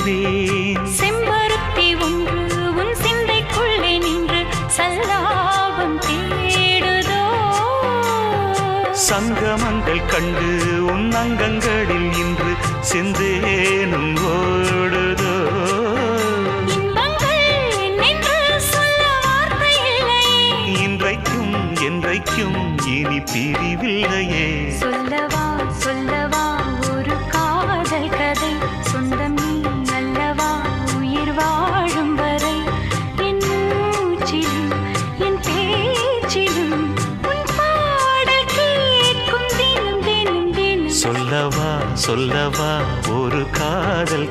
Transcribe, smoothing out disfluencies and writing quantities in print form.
தேடுவேன். செம்பருத்தி ஒன்று உன் சிந்தைக்குள்ளே நின்று சல்லாபம் தேடுதோ. சங்கமங்கள் கண்டு உன் அங்கங்களில் இன்று செந்தேனும் ஓடுதோ. இன்பங்கள் என்னென்று சொல்ல வார்த்தை இல்லையே. இன்றைக்கும் என்றைக்கும் இனி பிரிவில்லையே. சொல்லவா சொல்லவா ஒரு காதல் கதை, சொந்தம் நீ அல்லவா உயிர் வாழும் வரை. என் மூச்சிலும் என் பேச்சிலும் உன் பாடல் கேட்கும் தினம் தினம் தினம். சொல்லவா சொல்லவா ஒரு காதல்